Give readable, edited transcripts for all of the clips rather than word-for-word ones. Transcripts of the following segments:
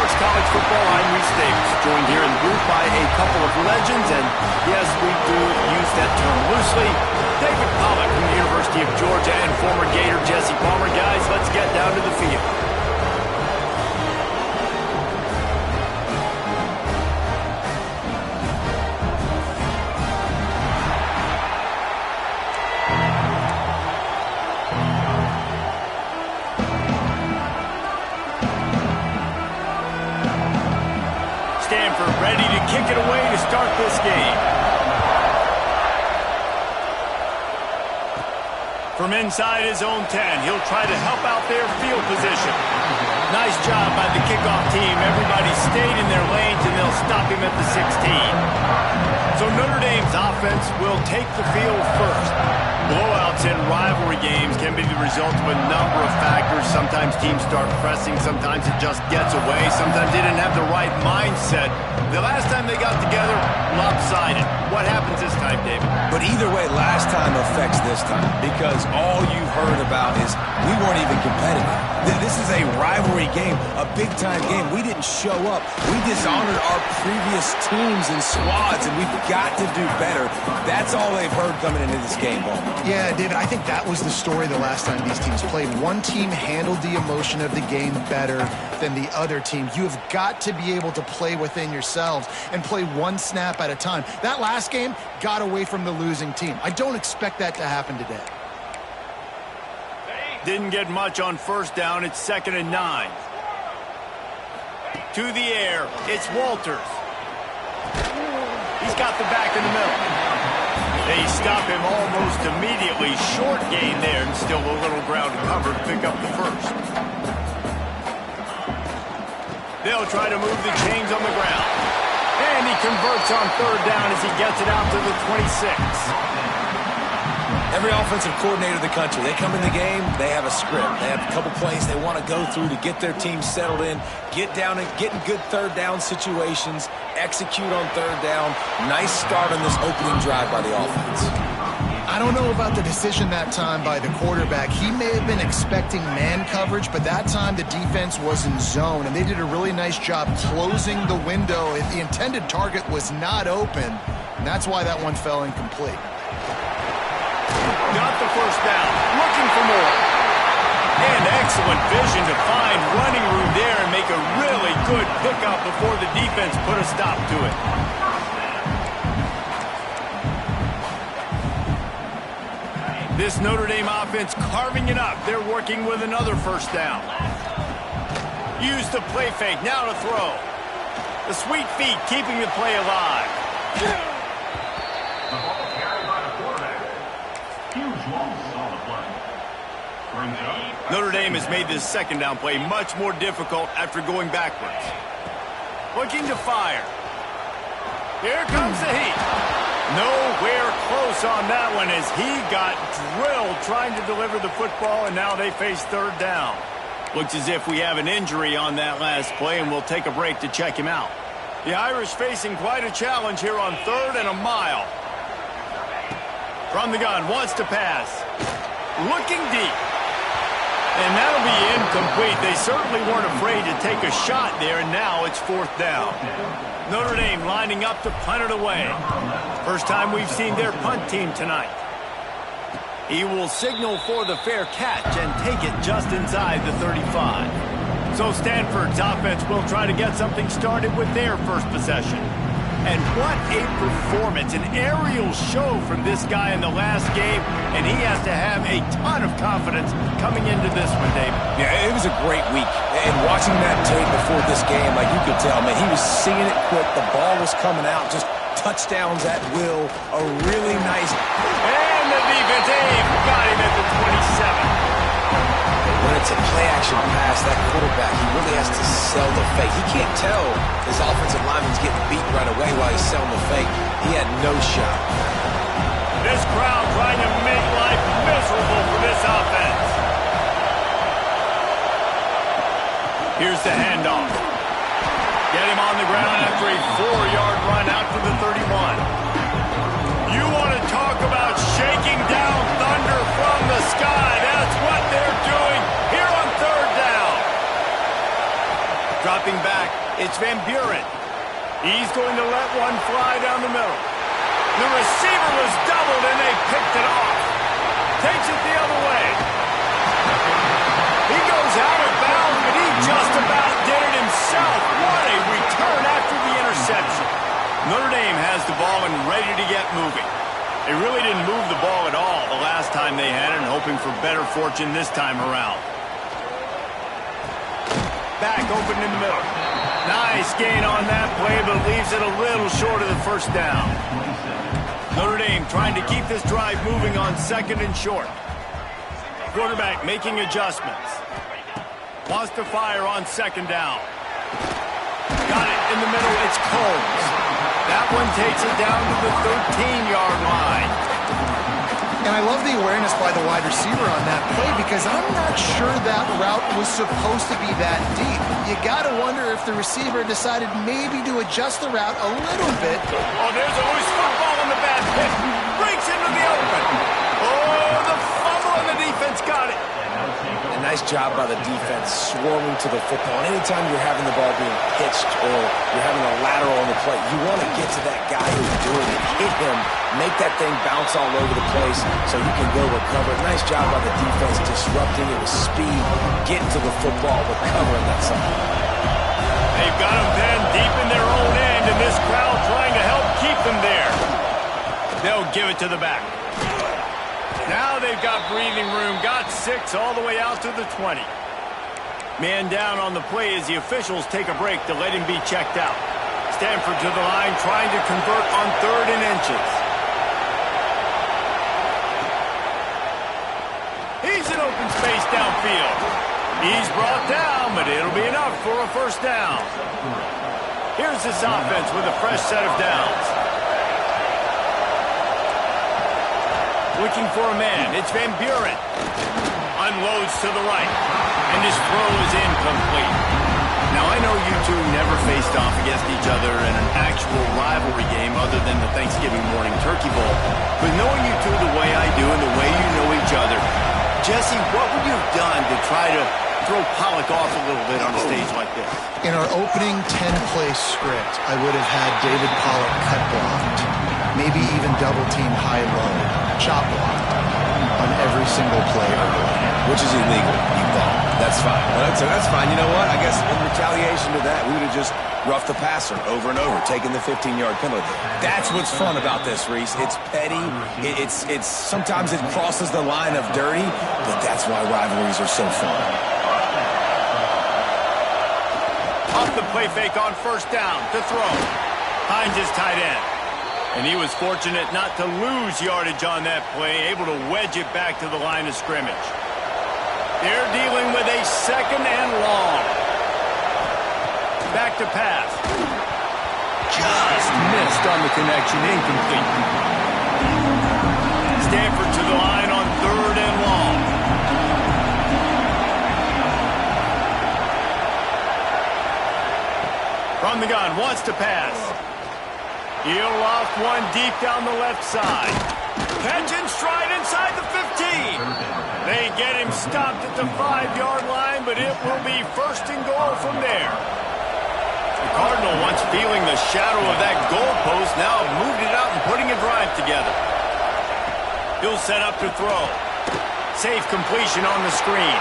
talks college football. I'm Reese Davis, joined here in the booth by a couple of legends, and yes, we do use that term loosely. David Pollack from the University of Georgia and former Gator Jesse Palmer. Guys, let's get down to the field. Stanford ready to kick it away to start this game. From inside his own 10, he'll try to help out their field position. Nice job by the kickoff team. Everybody stayed in their lanes, and they'll stop him at the 16. So Notre Dame's offense will take the field first. Blowouts in rivalry games can be the result of a number of factors. Sometimes teams start pressing. Sometimes it just gets away. Sometimes they didn't have the right mindset. The last time they got together, lopsided. What happens this time, David? But either way, last time affects this time because all you've heard about is we weren't even competitive. This is a rivalry game, a big-time game. We didn't show up. We dishonored our previous teams and squads, and we've got to do better. That's all they've heard coming into this game, Ball. Yeah, David, I think that was the story the last time these teams played. One team handled the emotion of the game better than the other team. You have got to be able to play within yourselves and play one snap at a time. That last game got away from the losing team. I don't expect that to happen today. Didn't get much on first down. It's 2nd and 9. To the air. It's Walters. He's got the back in the middle. They stop him almost immediately. Short gain there, and still a little ground to cover to pick up the first. They'll try to move the chains on the ground. And he converts on 3rd down as he gets it out to the 26. Every offensive coordinator in the country, they come in the game, they have a script. They have a couple plays they want to go through to get their team settled in, get down and get in good 3rd down situations, execute on 3rd down. Nice start on this opening drive by the offense. I don't know about the decision that time by the quarterback. He may have been expecting man coverage, but that time the defense was in zone, and they did a really nice job closing the window. If the intended target was not open, and that's why that one fell incomplete. Got the first down, looking for more. And excellent vision to find running room there and make a really good pickup before the defense put a stop to it. This Notre Dame offense carving it up. They're working with another first down. Use the play fake, now to throw. The sweet feet keeping the play alive. Notre Dame has made this 2nd down play much more difficult after going backwards. Looking to fire. Here comes the heat. Nowhere close on that one as he got drilled trying to deliver the football, and now they face 3rd down. Looks as if we have an injury on that last play, and we'll take a break to check him out. The Irish facing quite a challenge here on 3rd and a mile. From the gun, wants to pass. Looking deep. And that'll be incomplete. They certainly weren't afraid to take a shot there, and now it's 4th down. Notre Dame lining up to punt it away. First time we've seen their punt team tonight. He will signal for the fair catch and take it just inside the 35. So Stanford's offense will try to get something started with their first possession. And what a performance, an aerial show from this guy in the last game, and he has to have a ton of confidence coming into this one, Dave. Yeah, it was a great week. And watching that tape before this game, like you could tell, man, he was seeing it quick. The ball was coming out, just touchdowns at will. A really nice... And the defense, got him at the 27. When it's a play-action pass, that quarterback, he really has to sell the fake. He can't tell his offensive lineman's getting beat right away while he's selling the fake. He had no shot. This crowd trying to make life miserable for this offense. Here's the handoff. Get him on the ground after a 4-yard run out to the 31. You want to talk about shaking down thunder from the sky. That's what they're doing here on 3rd down. Dropping back, it's Van Buren. He's going to let one fly down the middle. The receiver was doubled, and they picked it off. Takes it the other way. He goes out of bounds, but he just about did it himself. What a return after the interception. Notre Dame has the ball and ready to get moving. They really didn't move the ball at all the last time they had it, and hoping for better fortune this time around. Back open in the middle. Nice gain on that play, but leaves it a little short of the first down. Notre Dame trying to keep this drive moving on second and short. Quarterback making adjustments. Wants to fire on second down. Got it in the middle. It's Combs. That one takes it down to the 13-yard line. And I love the awareness by the wide receiver on that play because I'm not sure that route was supposed to be that deep. You got to wonder if the receiver decided maybe to adjust the route a little bit. Oh, there's a loose football in the bad pit. Breaks into the open. Oh, the fumble, and the defense got it. A nice job by the defense swarming to the football. And anytime you're having the ball being pitched or you're having a lateral on the play, you want to get to that guy who's doing it, hit him, make that thing bounce all over the place so you can go recover. Nice job by the defense disrupting it with speed, getting to the football, recovering that side. They've got them then deep in their own end, and this crowd trying to help keep them there. They'll give it to the back. Now they've got breathing room. Got 6 all the way out to the 20. Man down on the play as the officials take a break to let him be checked out. Stanford to the line trying to convert on 3rd and inches. He's in open space downfield. He's brought down, but it'll be enough for a first down. Here's this offense with a fresh set of downs. Looking for a man. It's Van Buren. Unloads to the right. And his throw is incomplete. Now, I know you two never faced off against each other in an actual rivalry game other than the Thanksgiving morning turkey bowl. But knowing you two the way I do and the way you know each other, Jesse, what would you have done to try to throw Pollock off a little bit on a stage like this? In our opening 10-play script, I would have had David Pollock cut blocked. Maybe even double-team high-low, chop blocked on every single play early. Which is illegal, you thought. That's fine. That's fine. You know what? I guess in retaliation to that, we would have just roughed the passer over and over, taking the 15-yard penalty. That's what's fun about this, Reese. It's petty. It's sometimes it crosses the line of dirty, but that's why rivalries are so fun. Off the play fake on first down to throw. Hines is tight end. And he was fortunate not to lose yardage on that play, able to wedge it back to the line of scrimmage. They're dealing with a 2nd and long. Back to pass. Just missed on the connection, incomplete. Stanford to the line on 3rd and long. From the gun, wants to pass. He'll loft one deep down the left side. Catch and stride inside the 15. They get him stopped at the 5-yard line, but it will be 1st and goal from there. The Cardinal, once feeling the shadow of that goalpost, now moved it out and putting a drive together. He'll set up to throw. Safe completion on the screen.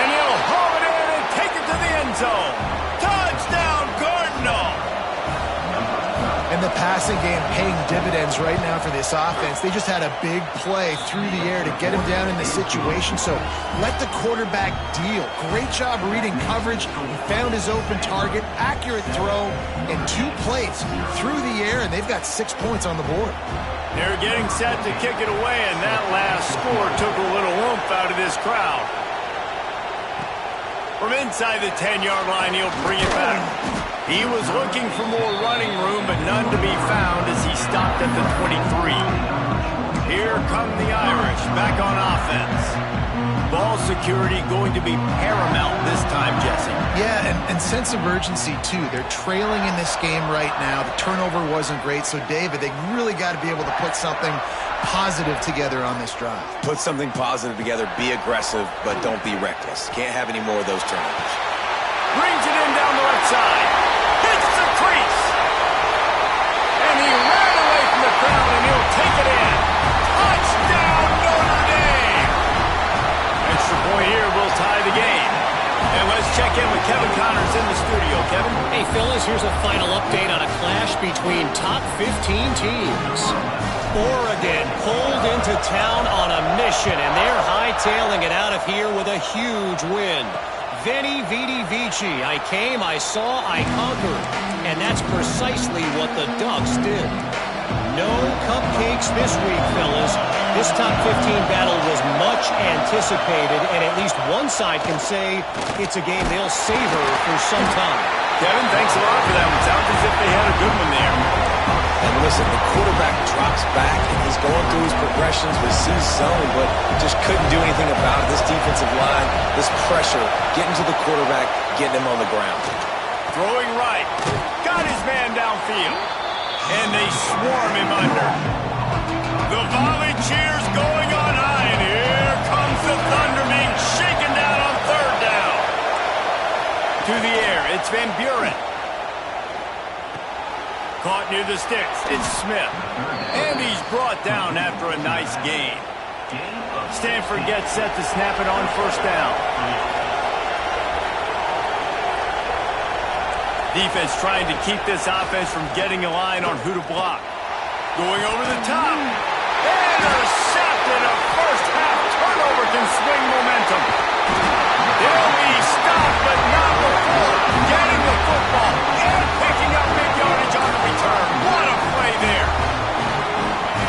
And he'll haul it in and take it to the end zone. Touchdown, Cardinal! And the passing game paying dividends right now for this offense. They just had a big play through the air to get him down in the situation. So let the quarterback deal. Great job reading coverage. He found his open target, accurate throw, and 2 plays through the air, and they've got 6 points on the board. They're getting set to kick it away, and that last score took a little oomph out of this crowd. From inside the 10-yard line, he'll bring it back. He was looking for more running room, but none to be found as he stopped at the 23. Here come the Irish back on offense. Ball security going to be paramount this time, Jesse. Yeah, and sense of urgency, too. They're trailing in this game right now. The turnover wasn't great, so, David, they really got to be able to put something positive together on this drive. Put something positive together, be aggressive, but don't be reckless. Can't have any more of those turnovers. Brings it in down the left Kevin Connor's in the studio. Kevin? Hey, Phyllis, here's a final update on a clash between top 15 teams. Oregon pulled into town on a mission, and they're hightailing it out of here with a huge win. Veni, vidi, vici. I came, I saw, I conquered. And that's precisely what the Ducks did. No cupcakes this week, fellas. This top 15 battle was much anticipated, and at least one side can say it's a game they'll savor for some time. Kevin, thanks a lot for that one. Sounds as if they had a good one there. And listen, the quarterback drops back, and he's going through his progressions with C zone, but just couldn't do anything about it. This defensive line, this pressure, getting to the quarterback, getting him on the ground. Throwing right. Got his man downfield. And they swarm him under. The volley cheers going on high, and here comes the Thunder being shaken down on third down. To the air, it's Van Buren. Caught near the sticks, it's Smith. And he's brought down after a nice gain. Stanford gets set to snap it on first down. Defense trying to keep this offense from getting a line on who to block. Going over the top. Intercepted. A first-half turnover can swing momentum. They'll be stopped, but not before getting the football and picking up big yardage on the return. What a play there.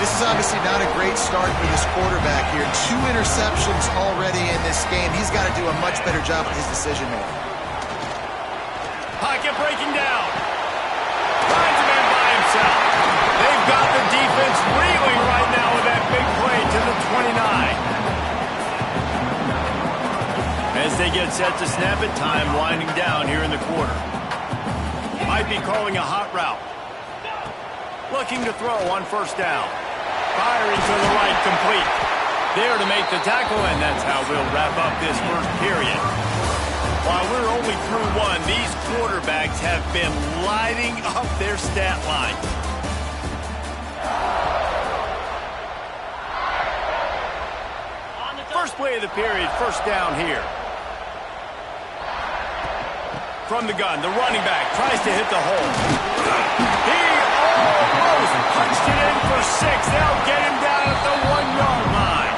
This is obviously not a great start for this quarterback here. 2 interceptions already in this game. He's got to do a much better job with his decision-making. Pocket breaking down. Finds a man by himself. They've got the defense reeling right now with that big play to the 29. As they get set to snap it, time winding down here in the quarter. Might be calling a hot route. Looking to throw on first down. Firing to the right, complete. There to make the tackle, and that's how we'll wrap up this first period. While we're only through one, these quarterbacks have been lighting up their stat line. First play of the period, first down here. From the gun, the running back tries to hit the hole. He almost punched it in for 6. They'll get him down at the 1-yard line.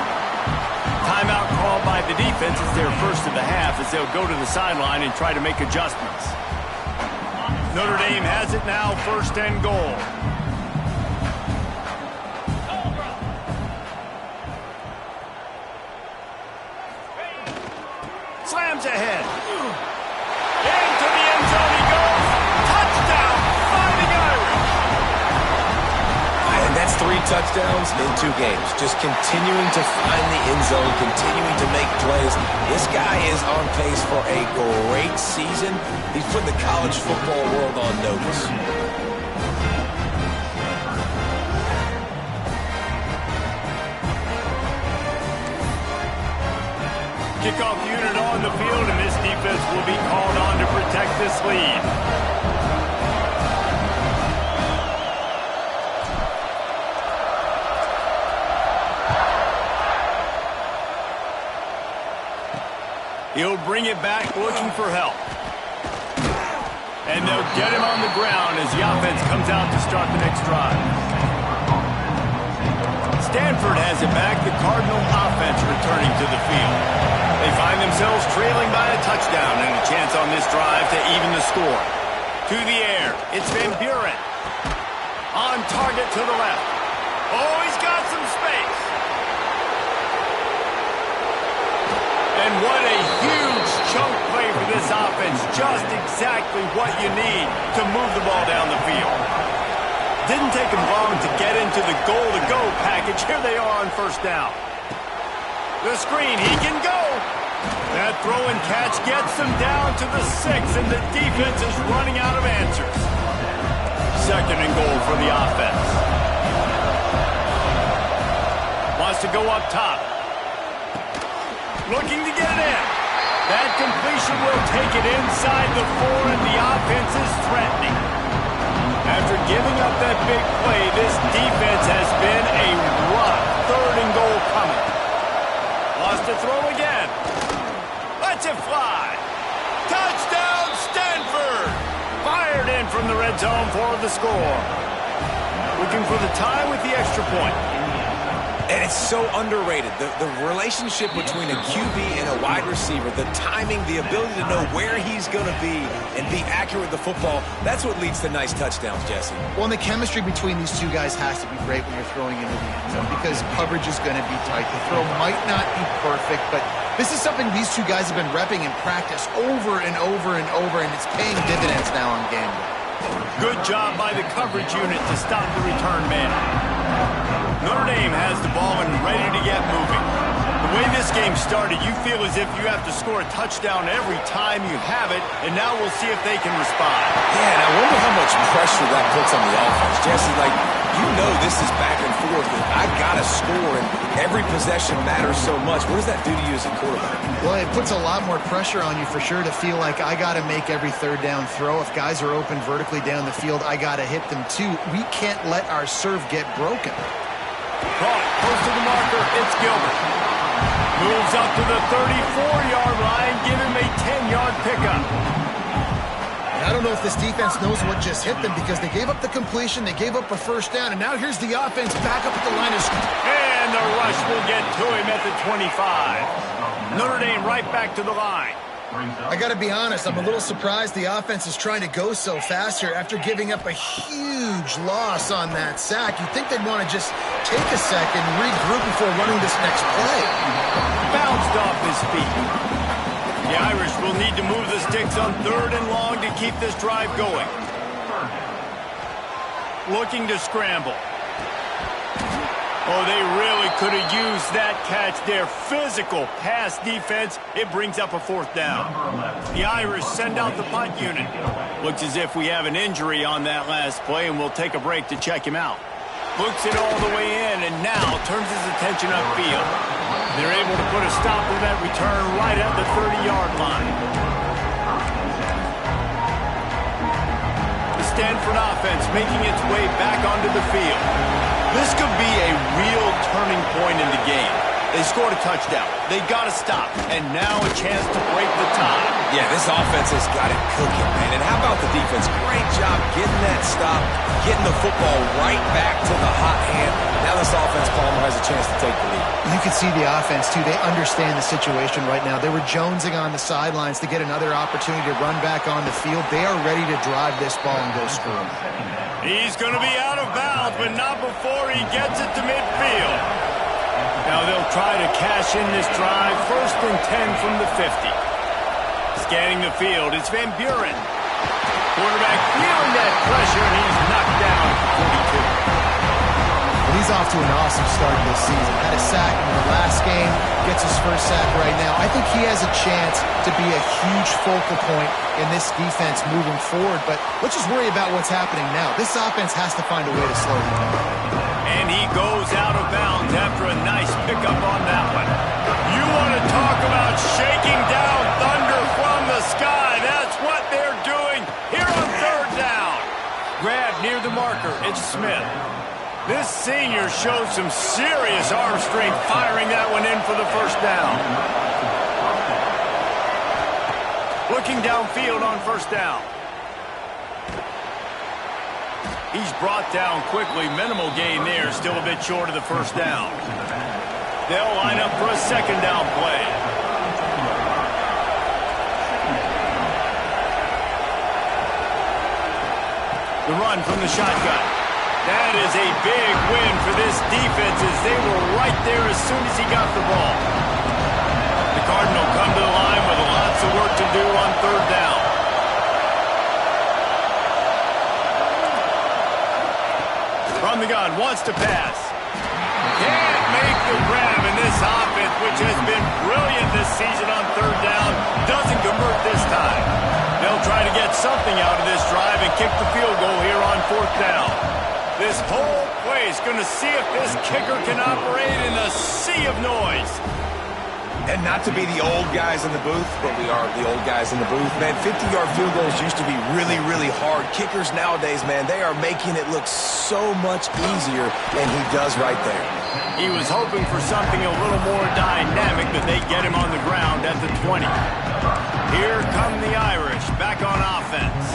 Timeout called by the defense is their first of the half as they'll go to the sideline and try to make adjustments. Notre Dame has it now, first and goal. Slams ahead. Into the end zone he goes. Touchdown, Fighting Irish. And that's 3 touchdowns in 2 games. Just continuing to find the end zone, continuing to make plays. This guy is on pace for a great season. He's put the college football world on notice. Kickoff unit on the field, and this defense will be called on to protect this lead. He'll bring it back looking for help. And they'll get him on the ground as the offense comes out to start the next drive. Stanford has it back, the Cardinal offense returning to the field. They find themselves trailing by a touchdown and a chance on this drive to even the score. To the air, it's Van Buren. On target to the left. Oh, he's got some space. And what a huge chunk play for this offense. Just exactly what you need to move the ball down the field. Didn't take him long to get into the goal-to-go package. Here they are on first down. The screen, he can go. That throw and catch gets them down to the 6, and the defense is running out of answers. Second and goal for the offense. Wants to go up top. Looking to get it in. That completion will take it inside the 4, and the offense is threatening. After giving up that big play, this defense has been a rough third and goal coming. Lost to throw again. Lets it fly. Touchdown, Stanford! Fired in from the red zone for the score. Looking for the tie with the extra point. And it's so underrated. The relationship between a QB and a wide receiver, the timing, the ability to know where he's going to be and be accurate with the football, that's what leads to nice touchdowns, Jesse. Well, and the chemistry between these two guys has to be great when you're throwing into the end zone because coverage is going to be tight. The throw might not be perfect, but this is something these two guys have been repping in practice over and over and over, and it's paying dividends now on game day. Good job by the coverage unit to stop the return man. Notre Dame has the ball and ready to get moving. The way this game started, you feel as if you have to score a touchdown every time you have it, and now we'll see if they can respond. Yeah, and I wonder how much pressure that puts on the offense. Jesse, like, you know this is back and forth. I got to score, and every possession matters so much. What does that do to you as a quarterback? Well, it puts a lot more pressure on you for sure to feel like I got to make every third down throw. If guys are open vertically down the field, I got to hit them too. We can't let our serve get broken. Caught, close to the marker, it's Gilbert. Moves up to the 34-yard line, give him a 10-yard pickup. I don't know if this defense knows what just hit them because they gave up the completion, they gave up a first down, and now here's the offense back up at the line of scrimmage. And the rush will get to him at the 25. Notre Dame right back to the line. I got to be honest, I'm a little surprised the offense is trying to go so fast here after giving up a huge loss on that sack. You'd think they'd want to just take a second, regroup before running this next play. Bounced off his feet. The Irish will need to move the sticks on 3rd and long to keep this drive going. Looking to scramble. Oh, they really could have used that catch there. Physical pass defense. It brings up a 4th down. The Irish send out the punt unit. Looks as if we have an injury on that last play, and we'll take a break to check him out. Hooks it all the way in, and now turns his attention upfield. They're able to put a stop to that return right at the 30-yard line. The Stanford offense making its way back onto the field. This could be a real turning point in the game. They scored a touchdown. They got to stop. And now a chance to break the tie. Yeah, this offense has got it cooking, man. And how about the defense? Great job getting that stop, getting the football right back to the hot hand. Now this offense, Palmer, has a chance to take the lead. You can see the offense, too. They understand the situation right now. They were jonesing on the sidelines to get another opportunity to run back on the field. They are ready to drive this ball and go score. He's going to be out of bounds, but not before he gets it to midfield. Now they'll try to cash in this drive. 1st and 10 from the 50. Scanning the field, it's Van Buren. Quarterback feeling that pressure, and he's knocked down at 42. Well, he's off to an awesome start this season. Had a sack in the last game, gets his first sack right now. I think he has a chance to be a huge focal point in this defense moving forward, but let's just worry about what's happening now. This offense has to find a way to slow him down. And he goes out of bounds after a nice pickup on that one. You want to talk about shaking down thunder from the sky. That's what they're doing here on 3rd down. Grab near the marker. It's Smith. This senior shows some serious arm strength firing that one in for the 1st down. Looking downfield on 1st down. He's brought down quickly. Minimal gain there. Still a bit short of the 1st down. They'll line up for a 2nd down play. The run from the shotgun. That is a big win for this defense as they were right there as soon as he got the ball. The Cardinal come to the line with lots of work to do on 3rd down. From the gun, wants to pass. Can't make the grab, and this offense, which has been brilliant this season on 3rd down, doesn't convert this time. They'll try to get something out of this drive and kick the field goal here on 4th down. This whole place going to see if this kicker can operate in a sea of noise. And not to be the old guys in the booth, but we are the old guys in the booth, man. 50-yard field goals used to be really, really hard. Kickers nowadays, man, they are making it look so much easier, and he does right there. He was hoping for something a little more dynamic, but they get him on the ground at the 20. Here come the Irish back on offense.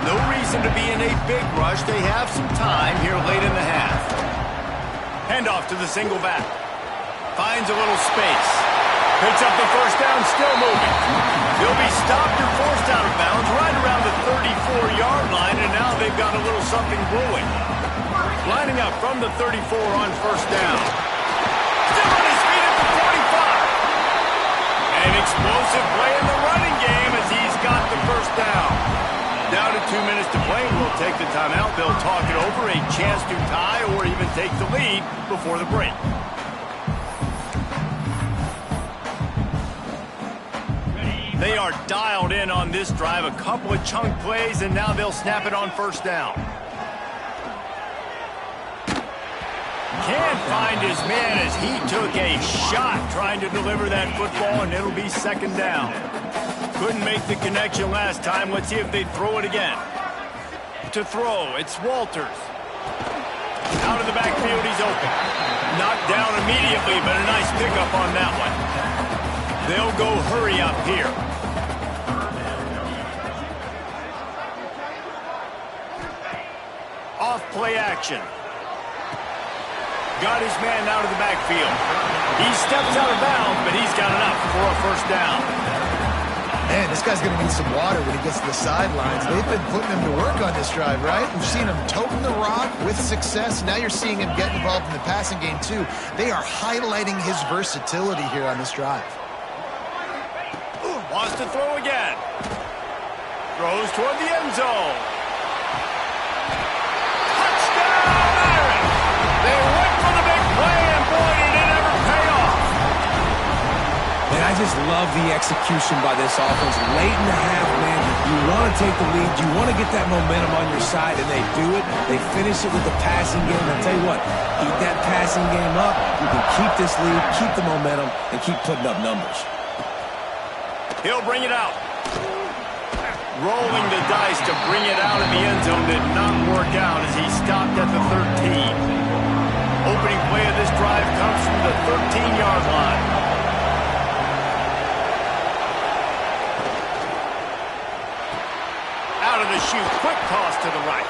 No reason to be in a big rush. They have some time here late in the half. Handoff to the single back. Finds a little space. Picks up the first down, still moving. He'll be stopped or forced out of bounds right around the 34-yard line, and now they've got a little something brewing. Lining up from the 34 on first down. Still on his feet at the 45. An explosive play in the running game as he's got the first down. Down to 2 minutes to play. We'll take the timeout. They'll talk it over. A chance to tie or even take the lead before the break. They are dialed in on this drive. A couple of chunk plays, and now they'll snap it on first down. Can't find his man as he took a shot trying to deliver that football, and it'll be second down. Couldn't make the connection last time. Let's see if they throw it again. To throw, it's Walters. Out of the backfield, he's open. Knocked down immediately, but a nice pickup on that one. They'll go hurry up here. Off play action. Got his man out of the backfield. He steps out of bounds, but he's got enough for a first down. Man, this guy's going to need some water when he gets to the sidelines. They've been putting him to work on this drive, right? We've seen him toting the rock with success. Now you're seeing him get involved in the passing game, too. They are highlighting his versatility here on this drive. Wants to throw again. Throws toward the end zone. Touchdown, Irish! They went for the big play, and boy, did it ever pay off. And I just love the execution by this offense. Late in the half, man, you want to take the lead. You want to get that momentum on your side, and they do it. They finish it with the passing game. I'll tell you what, keep that passing game up. You can keep this lead, keep the momentum, and keep putting up numbers. He'll bring it out. Rolling the dice to bring it out of the end zone did not work out as he stopped at the 13. Opening play of this drive comes from the 13-yard line. Out of the chute, quick toss to the right.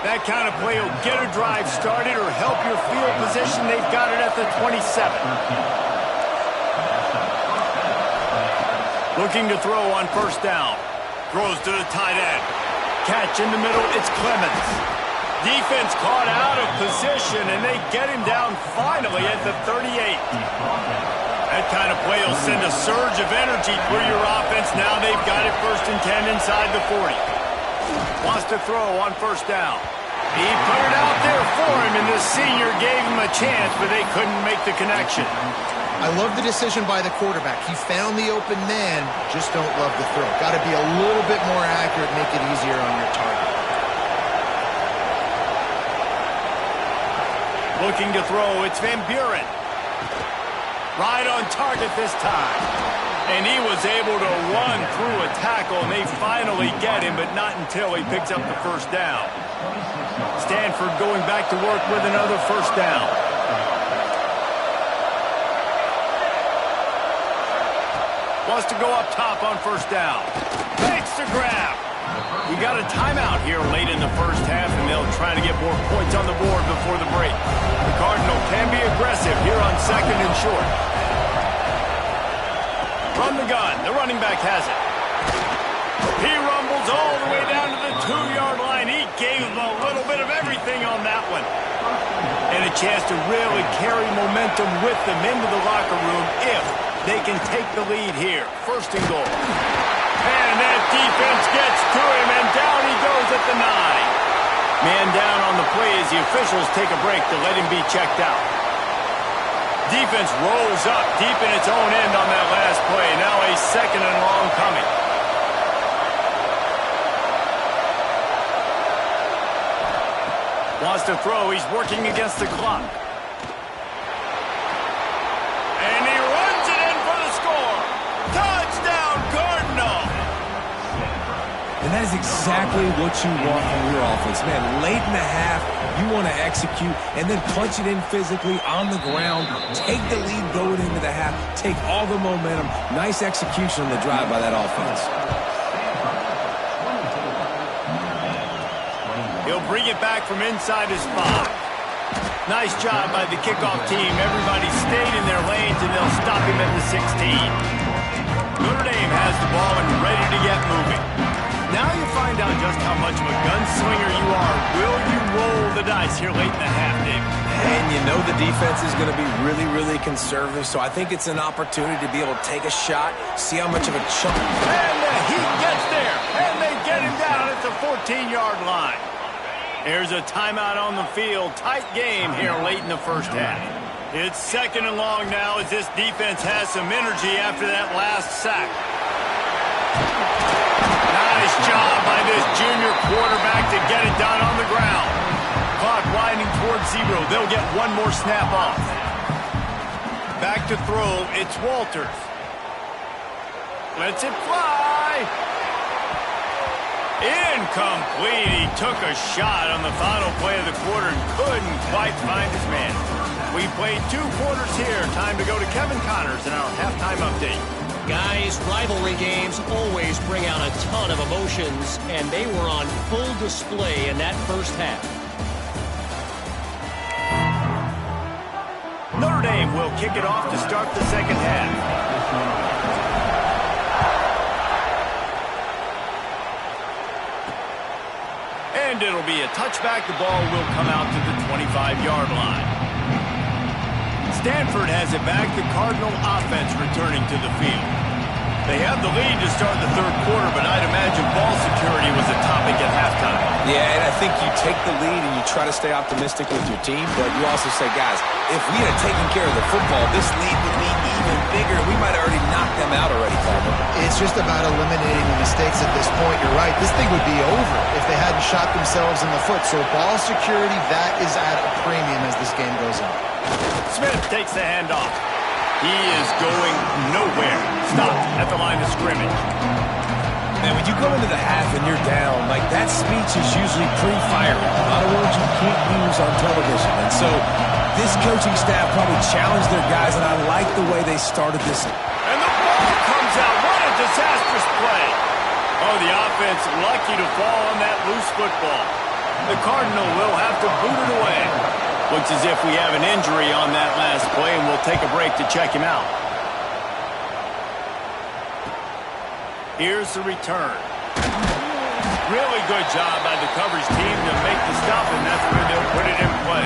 That kind of play will get a drive started or help your field position. They've got it at the 27. Looking to throw on first down. Throws to the tight end. Catch in the middle, it's Clemens. Defense caught out of position, and they get him down finally at the 38. That kind of play will send a surge of energy through your offense. Now they've got it 1st and 10 inside the 40. Wants to throw on first down. He put it out there for him, and the senior gave him a chance, but they couldn't make the connection. I love the decision by the quarterback. He found the open man, just don't love the throw. Got to be a little bit more accurate, make it easier on your target. Looking to throw, it's Van Buren. Right on target this time. And he was able to run through a tackle, and they finally get him, but not until he picks up the first down. Stanford going back to work with another first down. Wants to go up top on first down. Makes the grab. We got a timeout here late in the first half, and they'll try to get more points on the board before the break. The Cardinal can be aggressive here on 2nd and short. From the gun, the running back has it. He rumbles all the way down to the 2-yard line. He gave him a little bit of everything on that one. And a chance to really carry momentum with them into the locker room if they can take the lead here. 1st and goal. And that defense gets to him, and down he goes at the 9. Man down on the play as the officials take a break to let him be checked out. Defense rolls up deep in its own end on that last play. Now a 2nd and long coming. Wants to throw. He's working against the clock. And he runs it in for the score. Touchdown, Cardinal! And that is exactly what you want from your offense. Man, late in the half, you want to execute and then punch it in physically on the ground, take the lead going into the half, take all the momentum. Nice execution on the drive by that offense. He'll bring it back from inside his 5. Nice job by the kickoff team. Everybody stayed in their lanes, and they'll stop him at the 16. Notre Dame has the ball and ready to get moving. Now you find out just how much of a gunslinger you are. Will you roll the dice here late in the half, Dave? And you know the defense is going to be really, really conservative, so I think it's an opportunity to be able to take a shot, see how much of a chunk. And the Heat gets there, and they get him down at the 14-yard line. There's a timeout on the field. Tight game here late in the first half. It's 2nd and long now as this defense has some energy after that last sack. Nice job by this junior quarterback to get it done on the ground. Clock winding towards 0. They'll get one more snap off. Back to throw. It's Walters. Lets it fly. Incomplete. He took a shot on the final play of the quarter and couldn't quite find his man. We played 2 quarters here. Time to go to Kevin Connors in our halftime update. Guys, rivalry games always bring out a ton of emotions, and they were on full display in that first half. Notre Dame will kick it off to start the second half. And it'll be a touchback. The ball will come out to the 25-yard line. Stanford has it back. The Cardinal offense returning to the field. They have the lead to start the 3rd quarter, but I'd imagine ball security was a topic at halftime. Yeah, and I think you take the lead and you try to stay optimistic with your team, but you also say, guys, if we had taken care of the football, this lead would be even bigger. We might have already knocked them out already, Palmer. It's just about eliminating the mistakes at this point. You're right. This thing would be over if they hadn't shot themselves in the foot. So ball security, that is at a premium as this game goes on. Smith takes the handoff. He is going nowhere. Stopped at the line of scrimmage. And when you go into the half and you're down, like that speech is usually pretty fiery. A lot of words you can't use on television. And so this coaching staff probably challenged their guys, and I like the way they started this. And the ball comes out. What a disastrous play. Oh, the offense lucky to fall on that loose football. The Cardinal will have to boot it away. Looks as if we have an injury on that last play, and we'll take a break to check him out. Here's the return. Really good job by the coverage team to make the stop, and that's where they'll put it in play.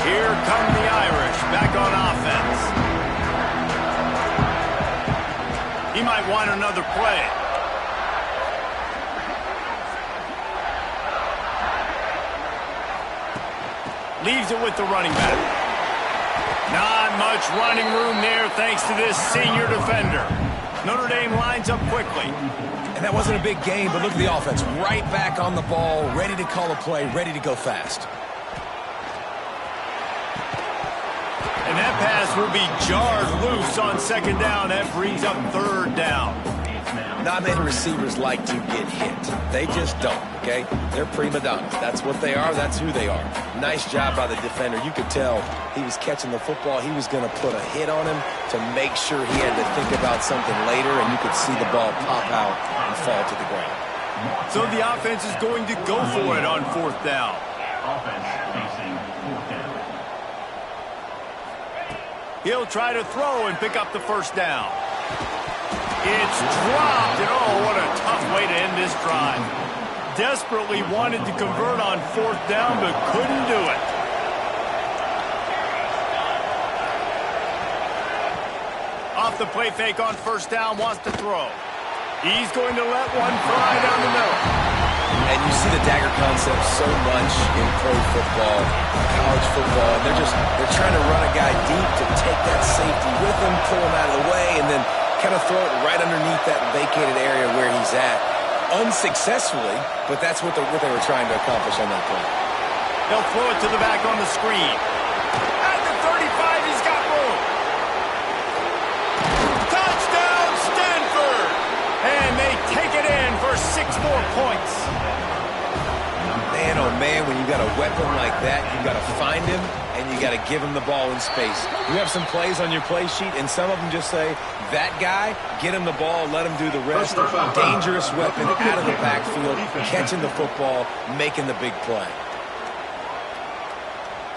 Here come the Irish back on offense. He might want another play. Leaves it with the running back. Not much running room there thanks to this senior defender. Notre Dame lines up quickly. And that wasn't a big game, but look at the offense. Right back on the ball, ready to call a play, ready to go fast. And that pass will be jarred loose on 2nd down. That brings up 3rd down. Not many receivers like to get hit. They just don't, okay? They're prima donnas. That's what they are. That's who they are. Nice job by the defender. You could tell he was catching the football. He was going to put a hit on him to make sure he had to think about something later, and you could see the ball pop out and fall to the ground. So the offense is going to go for it on 4th down. Offense facing 4th down. He'll try to throw and pick up the 1st down. It's dropped, and oh, what a tough way to end this drive. Desperately wanted to convert on 4th down, but couldn't do it. Off the play fake on 1st down, wants to throw. He's going to let one fly down the middle. And you see the dagger concept so much in pro football, college football. They're trying to run a guy deep to take that safety with him, pull him out of the way, and then kind of throw it right underneath that vacated area where he's at. Unsuccessfully, but that's what they were trying to accomplish on that play. They'll throw it to the back on the screen. At the 35, he's got room. Touchdown, Stanford! And they take it in you've got a weapon like that, you've got to find him, and you got to give him the ball in space. You have some plays on your play sheet, and some of them just say, that guy, get him the ball, let him do the rest. Dangerous weapon out of the backfield, catching the football, making the big play.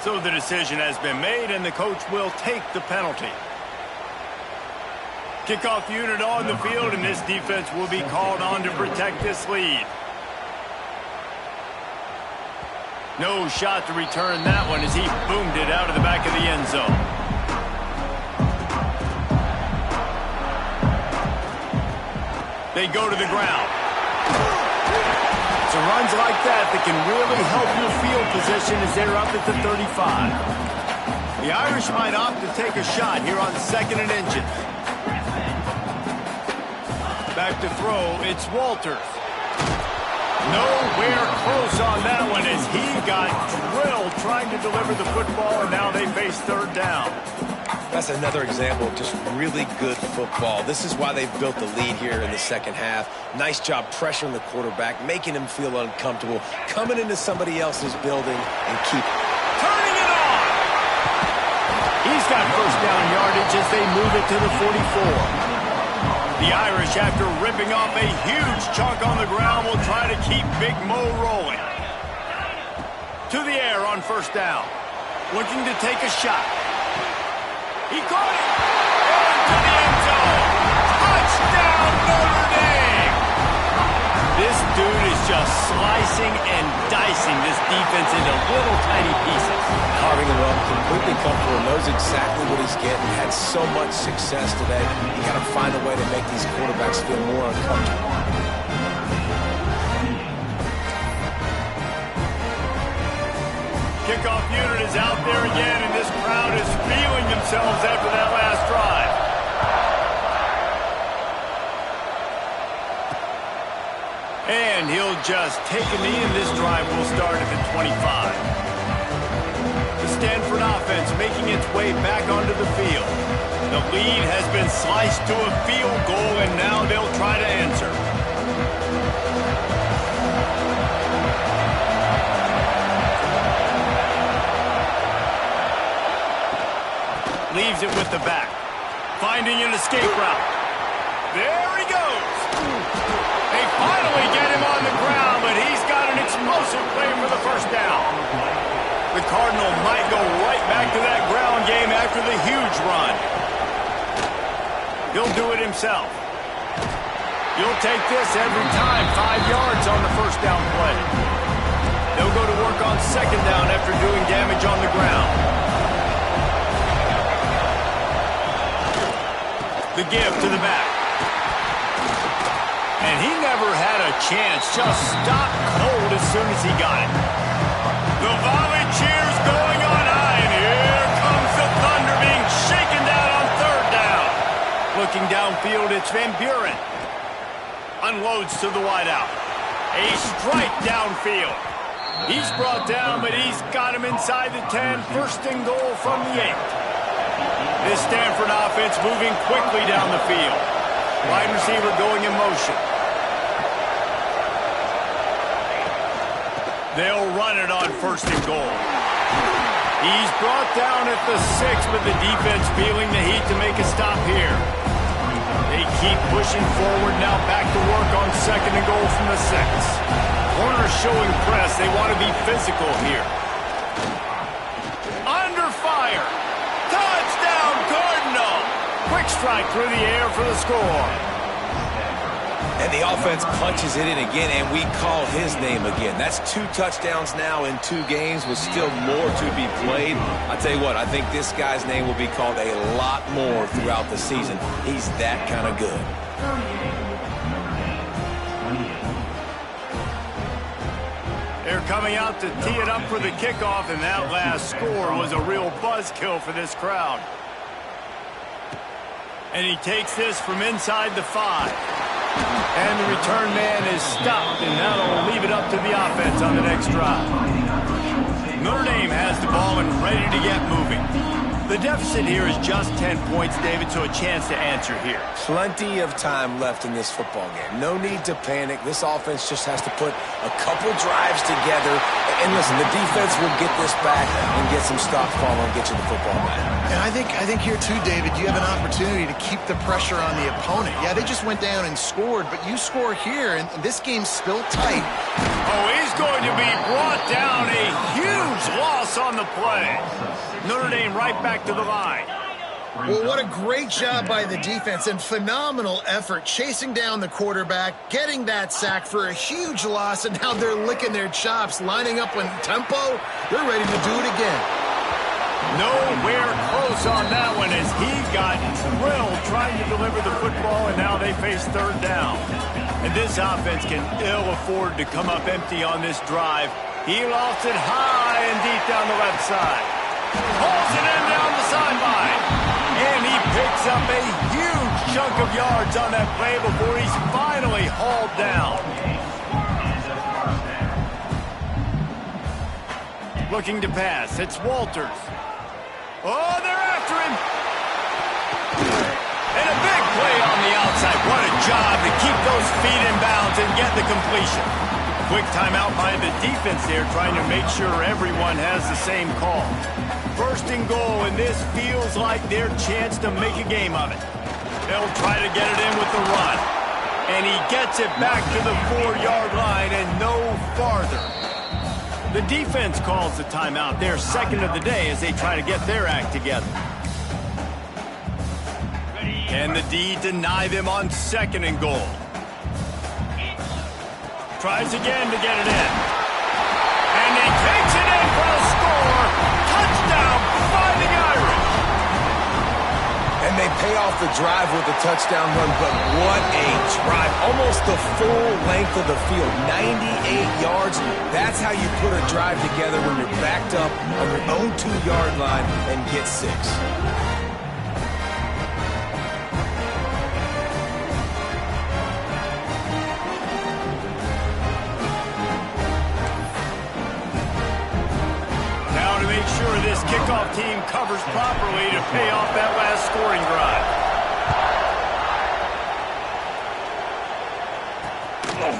So the decision has been made, and the coach will take the penalty. Kickoff unit on the field, and this defense will be called on to protect this lead. No shot to return that one as he boomed it out of the back of the end zone. They go to the ground. It's runs like that can really help your field position as they're up at the 35. The Irish might opt to take a shot here on 2nd and inches. Back to throw, it's Walters. Nowhere close on that one as he got drilled trying to deliver the football, and now they face 3rd down. That's another example of just really good football. This is why they've built the lead here in the second half. Nice job pressuring the quarterback, making him feel uncomfortable, coming into somebody else's building and keep turning it on. He's got 1st down yardage as they move it to the 44. The Irish, after ripping off a huge chunk on the ground, will try to keep Big Mo rolling. To the air on 1st down. Looking to take a shot. He caught it! Into the end zone! Touchdown, Notre Dame! This dude is just slicing and dicing this defense into little tiny pieces. Carving him up, completely comfortable, knows exactly what he's getting, had so much success today. You got to find a way to make these quarterbacks feel more uncomfortable. Kickoff unit is out there again, and this crowd is feeling themselves after that last drive. And he'll just take a knee, and this drive will start at the 25. The Stanford offense making its way back onto the field. The lead has been sliced to a field goal, and now they'll try to answer. Leaves it with the back. Finding an escape route. There he goes. They finally get him on the ground, but he's got an explosive play for the 1st down. The Cardinal might go right back to that ground game after the huge run. He'll do it himself. He'll take this every time. 5 yards on the 1st down play. They'll go to work on 2nd down after doing damage on the ground. The give to the back. And he never had a chance. Just stopped cold as soon as he got it. The volley cheers going on high, and here comes the thunder being shaken down on 3rd down. Looking downfield, it's Van Buren. Unloads to the wideout. A strike downfield. He's brought down, but he's got him inside the 10. 1st and goal from the 8. This Stanford offense moving quickly down the field. Wide receiver going in motion. They'll run it on 1st and goal. He's brought down at the 6, but the defense feeling the heat to make a stop here. They keep pushing forward, now back to work on 2nd and goal from the 6. Corners showing press. They want to be physical here. Under fire. Touchdown, Cardinal! Quick strike through the air for the score. And the offense punches it in again, and we call his name again. That's 2 touchdowns now in 2 games with still more to be played. I tell you what, I think this guy's name will be called a lot more throughout the season. He's that kind of good. They're coming out to tee it up for the kickoff, and that last score was a real buzzkill for this crowd. And he takes this from inside the 5. And the return man is stopped, and that'll leave it up to the offense on the next drive. Notre Dame has the ball and ready to get moving. The deficit here is just 10 points, David, so a chance to answer here. Plenty of time left in this football game. No need to panic. This offense just has to put a couple drives together. And listen, the defense will get this back and get some stops following and get you the football back. And I think here too, David, you have an opportunity to keep the pressure on the opponent. Yeah, they just went down and scored, but you score here, and this game's still tight. Oh, he's going to be brought down. A huge loss on the play. Notre Dame right back to the line. Well, what a great job by the defense and phenomenal effort chasing down the quarterback, getting that sack for a huge loss, and now they're licking their chops, lining up in tempo. They're ready to do it again. Nowhere close on that one as he got drilled trying to deliver the football, and now they face third down. And this offense can ill afford to come up empty on this drive. He lost it high and deep down the left side. Pulls it in down the sideline. And he picks up a huge chunk of yards on that play before he's finally hauled down. Looking to pass. It's Walters. Oh, they're after him. And a big play on the outside. What a job to keep those feet in bounds and get the completion. Quick timeout by the defense there, trying to make sure everyone has the same call. First and goal, and this feels like their chance to make a game of it. They'll try to get it in with the run. And he gets it back to the 4-yard line and no farther. The defense calls the timeout, their second of the day, as they try to get their act together. Can the D deny them on second and goal? Tries again to get it in. And he takes it in for a score. Touchdown, Fighting Irish. And they pay off the drive with a touchdown run, but what a drive. Almost the full length of the field, 98 yards. That's how you put a drive together when you're backed up on your own 2-yard line and get 6. This kickoff team covers properly to pay off that last scoring drive.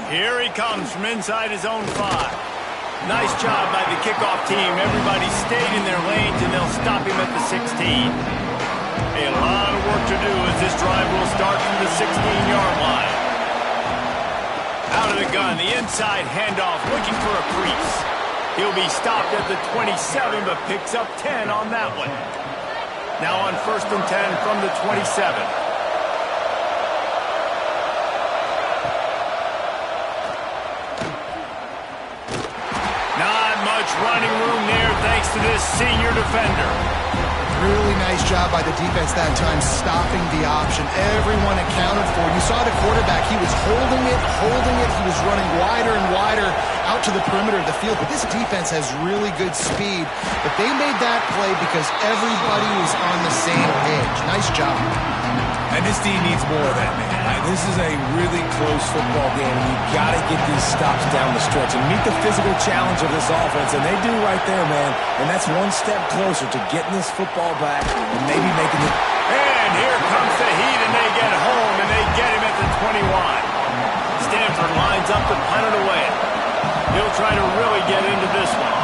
Here he comes from inside his own 5. Nice job by the kickoff team. Everybody stayed in their lanes, and they'll stop him at the 16. A lot of work to do as this drive will start from the 16-yard line. Out of the gun, the inside handoff, looking for a crease. He'll be stopped at the 27, but picks up 10 on that one. Now on 1st and 10 from the 27. Not much running room there thanks to this senior defender. Really nice job by the defense that time, stopping the option. Everyone accounted for. You saw the quarterback. He was holding it. He was running wider and wider out to the perimeter of the field. But this defense has really good speed. But they made that play because everybody was on the same page. Nice job. And this team needs more of that, man. This is a really close football game, and you've got to get these stops down the stretch and meet the physical challenge of this offense, and they do right there, man. And that's one step closer to getting this football back and maybe making it. And here comes the heat, and they get home, and they get him at the 21. Stanford lines up to punt it away. He'll try to really get into this one.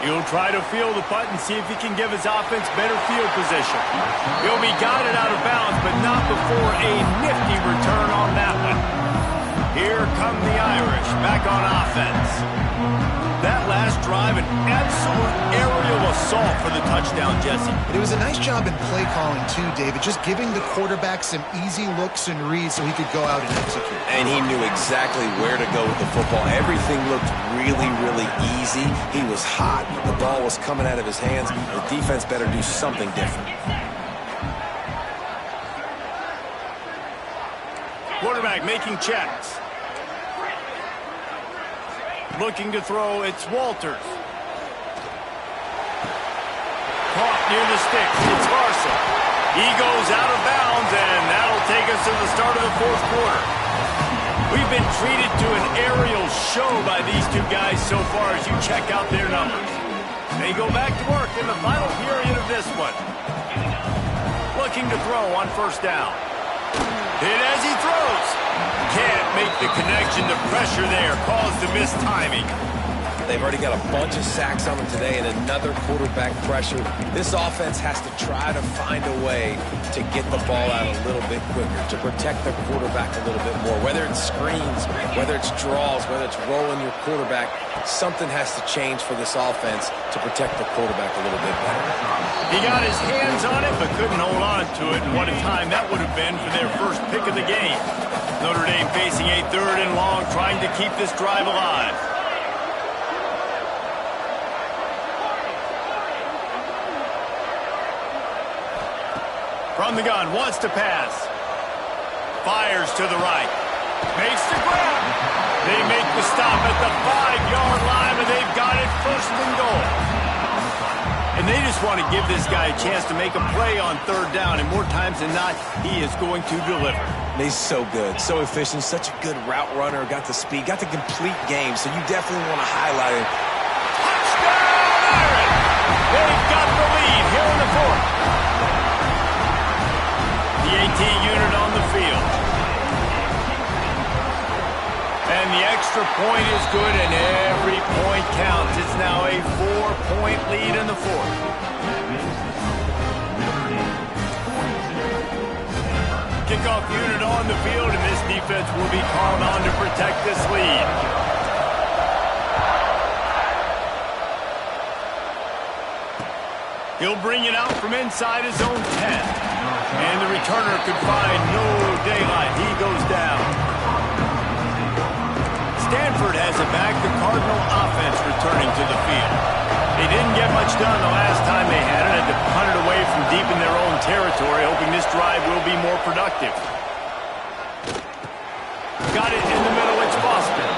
He'll try to field the punt and see if he can give his offense better field position. He'll be guided out of bounds, but not before a nifty return on that one. Here come the Irish back on offense. That last drive, an absolute aerial assault for the touchdown, Jesse. It was a nice job in play calling, too, David, just giving the quarterback some easy looks and reads so he could go out and execute. And he knew exactly where to go with the football. Everything looked really, really easy. He was hot. The ball was coming out of his hands. The defense better do something different. Quarterback making checks. Looking to throw, it's Walters. Caught near the sticks, it's Larson. He goes out of bounds, and that'll take us to the start of the 4th quarter. We've been treated to an aerial show by these two guys so far as you check out their numbers. They go back to work in the final period of this one. Looking to throw on first down. Hit as he throws. Can't make the connection. The pressure there caused the missed timing. They've already got a bunch of sacks on them today and another quarterback pressure. This offense has to try to find a way to get the ball out a little bit quicker, to protect their quarterback a little bit more. Whether it's screens, whether it's draws, whether it's rolling your quarterback, something has to change for this offense to protect the quarterback a little bit better. He got his hands on it but couldn't hold on to it, and what a time that would have been for their first pick of the game. Notre Dame facing a 3rd and long, trying to keep this drive alive. From the gun, wants to pass. Fires to the right. Makes the grab. They make the stop at the 5-yard line, and they've got it 1st and goal. And they just want to give this guy a chance to make a play on 3rd down, and more times than not, he is going to deliver. He's so good, so efficient, such a good route runner, got the speed, got the complete game, so you definitely want to highlight him. Touchdown, Iron! They've got the lead here in the 4th. The AT unit on the field. And the extra point is good, and every point counts. It's now a 4-point lead in the 4th. Kickoff unit on the field, and this defense will be called on to protect this lead. He'll bring it out from inside his own 10. And the returner could find no daylight. He goes down. Stanford has it back. The Cardinal offense returning to the field. They didn't get much done the last time they had it. Had to punt it away from deep in their own territory, hoping this drive will be more productive. Got it in the middle. It's Foster.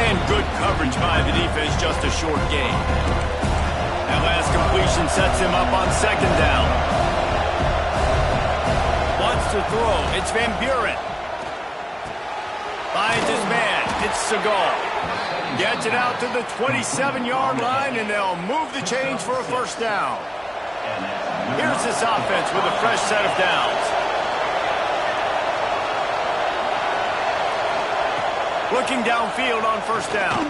And good coverage by the defense. Just a short gain. That last completion sets him up on 2nd down. To throw. It's Van Buren. Finds his man. It's Segal. Gets it out to the 27-yard line, and they'll move the chains for a 1st down. Here's this offense with a fresh set of downs. Looking downfield on 1st down.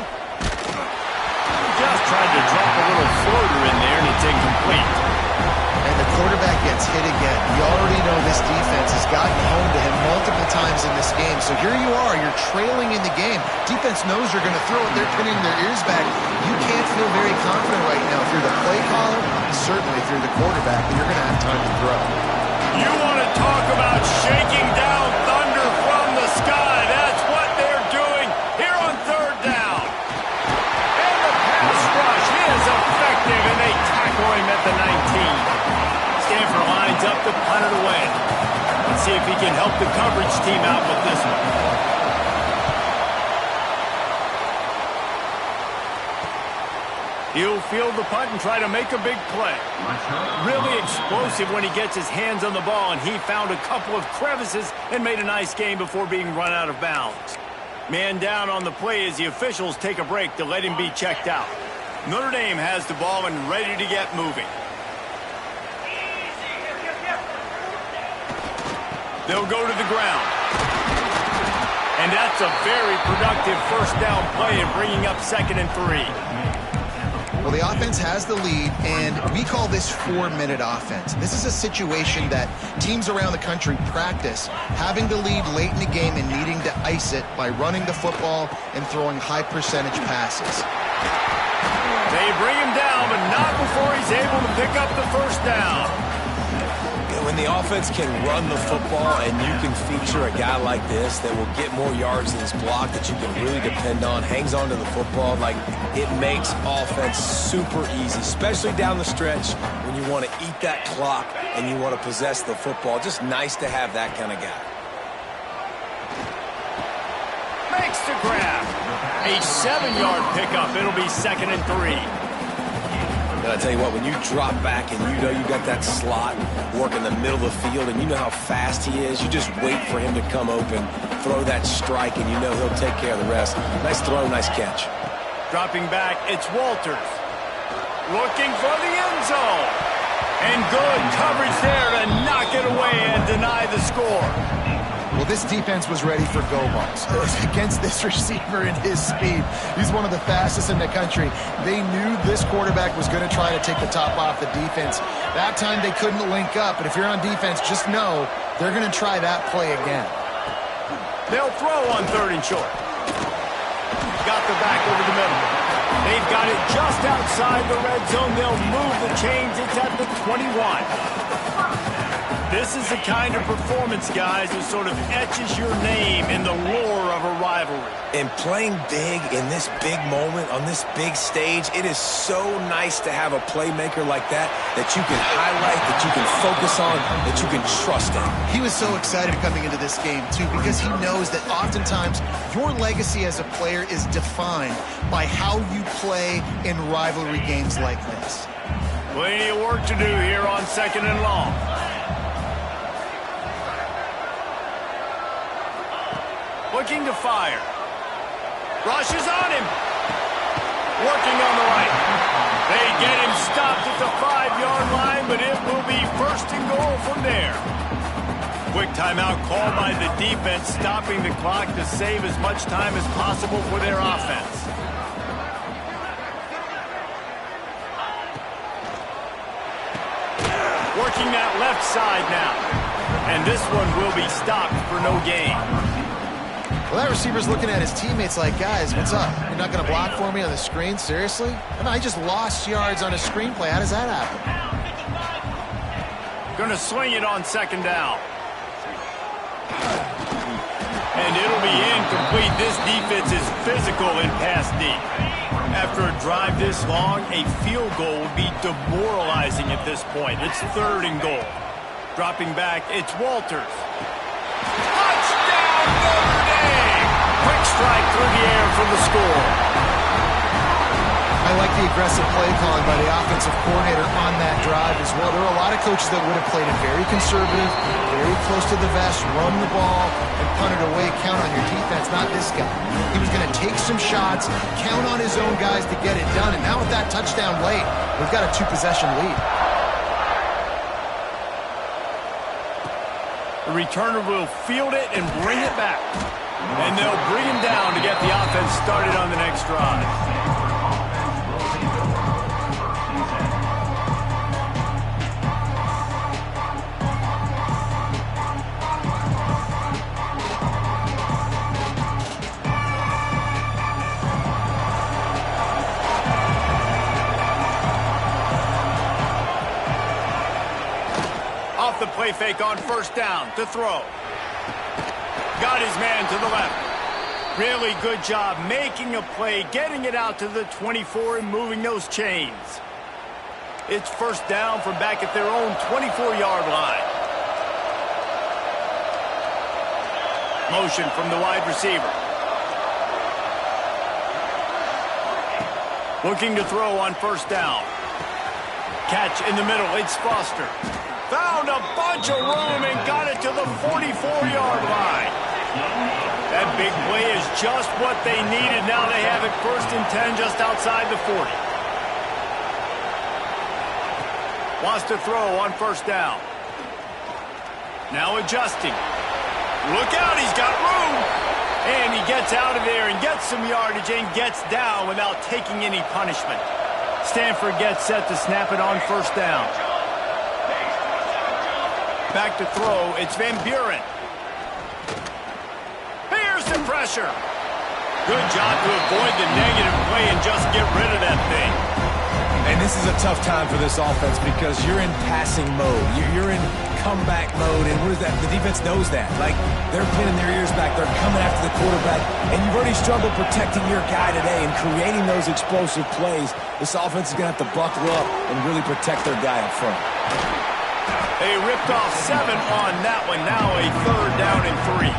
Just tried to drop a little floater in there, and it's incomplete. And the quarterback gets hit again. We already know this defense has gotten home to him multiple times in this game. So here you are, you're trailing in the game. Defense knows you're going to throw it. They're pinning their ears back. You can't feel very confident right now. If you're the play caller, certainly if you're the quarterback, but you're going to have time to throw. You want to talk about shaking down thunder from the sky. That's what they're doing here on 3rd down. And the pass rush is effective, and they tackle him at the 19. Stanford lines up to punt it away. Let's see if he can help the coverage team out with this one. He'll field the punt and try to make a big play. Really explosive when he gets his hands on the ball, and he found a couple of crevices and made a nice game before being run out of bounds. Man down on the play as the officials take a break to let him be checked out. Notre Dame has the ball and ready to get moving. They'll go to the ground. And that's a very productive 1st down play and bringing up 2nd and 3. Well, the offense has the lead, and we call this 4-minute offense. This is a situation that teams around the country practice, having the lead late in the game and needing to ice it by running the football and throwing high-percentage passes. They bring him down, but not before he's able to pick up the 1st down. When the offense can run the football and you can feature a guy like this that will get more yards in his block that you can really depend on, hangs onto the football, like it makes offense super easy, especially down the stretch when you want to eat that clock and you want to possess the football. Just nice to have that kind of guy. Makes the grab. A 7-yard pickup. It'll be 2nd and 3. And I tell you what, when you drop back and you know you got that slot work in the middle of the field and you know how fast he is, you just wait for him to come open, throw that strike, and you know he'll take care of the rest. Nice throw, nice catch. Dropping back, it's Walters. Looking for the end zone. And good coverage there to knock it away and deny the score. Well, this defense was ready for go balls. Against this receiver and his speed. He's one of the fastest in the country. They knew this quarterback was going to try to take the top off the defense. That time they couldn't link up, but if you're on defense, just know they're going to try that play again. They'll throw on 3rd and short. Got the back over the middle. They've got it just outside the red zone. They'll move the chains. It's at the 21. This is the kind of performance, guys, that sort of etches your name in the lore of a rivalry. And playing big in this big moment, on this big stage, it is so nice to have a playmaker like that you can highlight, that you can focus on, that you can trust in. He was so excited coming into this game, too, because he knows that oftentimes your legacy as a player is defined by how you play in rivalry games like this. Plenty of work to do here on 2nd and long. Looking to fire. Rushes on him. Working on the right. They get him stopped at the 5-yard line, but it will be 1st and goal from there. Quick timeout called by the defense, stopping the clock to save as much time as possible for their offense. Working that left side now. And this one will be stopped for no gain. Well, that receiver's looking at his teammates like, guys, what's up? You're not going to block for me on the screen? Seriously? I just lost yards on a screenplay. How does that happen? Going to swing it on 2nd down. And it'll be incomplete. This defense is physical in pass deep. After a drive this long, a field goal would be demoralizing at this point. It's 3rd and goal. Dropping back, it's Walters. Touchdown, Notre Dame! Quick strike through the air for the score. I like the aggressive play calling by the offensive coordinator on that drive as well. There are a lot of coaches that would have played it very conservative, very close to the vest, run the ball, and punt it away, count on your defense. Not this guy. He was going to take some shots, count on his own guys to get it done, and now with that touchdown late, we've got a 2-possession lead. The returner will field it and bring it back. And they'll bring him down to get the offense started on the next drive. Off the play fake on 1st down to throw. Got his man to the left. Really good job making a play, getting it out to the 24 and moving those chains. It's 1st down from back at their own 24-yard line. Motion from the wide receiver. Looking to throw on 1st down. Catch in the middle, it's Foster. Found a bunch of room and got it to the 44-yard line. That big play is just what they needed. Now they have it 1st and 10 just outside the 40. Wants to throw on 1st down. Now adjusting. Look out, he's got room. And he gets out of there and gets some yardage and gets down without taking any punishment. Stanford gets set to snap it on 1st down. Back to throw, it's Van Buren. Here's the pressure. Good job to avoid the negative play and just get rid of that thing. And this is a tough time for this offense because you're in passing mode. You're in comeback mode, and what is that? The defense knows that. Like, they're pinning their ears back. They're coming after the quarterback, and you've already struggled protecting your guy today and creating those explosive plays. This offense is going to have to buckle up and really protect their guy up front. They ripped off 7 on that one. Now a 3rd down and 3.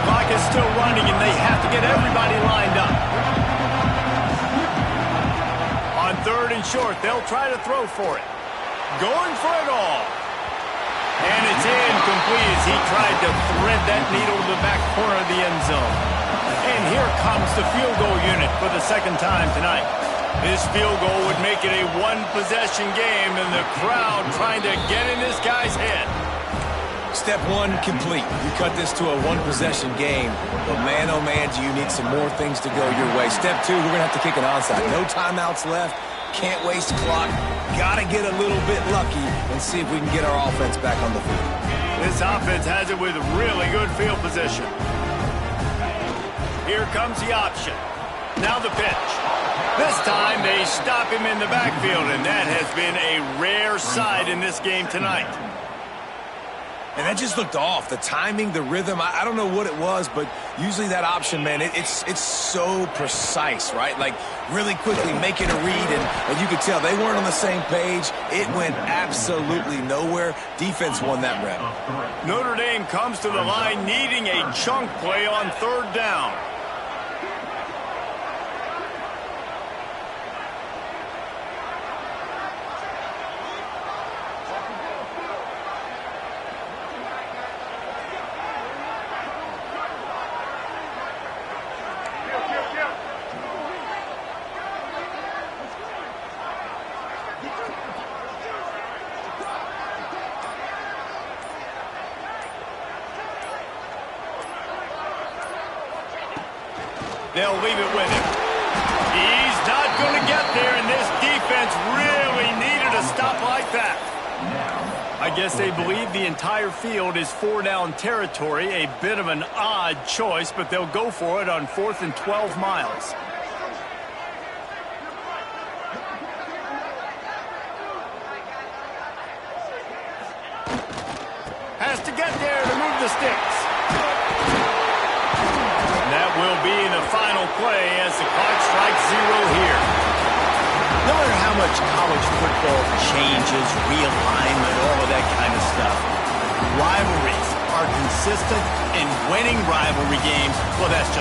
Clock is still running, and they have to get everybody lined up. On 3rd and short. They'll try to throw for it. Going for it all. And it's incomplete as he tried to thread that needle to the back corner of the end zone. And here comes the field goal unit for the 2nd time tonight. This field goal would make it a one-possession game, and the crowd trying to get in this guy's head. Step 1 complete. You cut this to a one-possession game, but man, oh man, do you need some more things to go your way. Step 2, we're going to have to kick an onside. No timeouts left. Can't waste clock. Got to get a little bit lucky and see if we can get our offense back on the field. This offense has it with really good field position. Here comes the option. Now the pitch. This time they stop him in the backfield, and that has been a rare sight in this game tonight. And that just looked off. The timing, the rhythm, I don't know what it was, but usually that option, man, it's so precise, right? Like really quickly making a read, and you could tell they weren't on the same page. It went absolutely nowhere. Defense won that rep. Notre Dame comes to the line needing a chunk play on 3rd down. They'll leave it with him. He's not going to get there, and this defense really needed a stop like that. I guess they believe the entire field is 4-down territory. A bit of an odd choice, but they'll go for it on 4th and 12 miles. Has to get there to move the sticks. That will be the final play as the clock strikes 0 here. No matter how much college football changes, realignment, all of that kind of stuff, rivalries are consistent, and winning rivalry games, well, that's just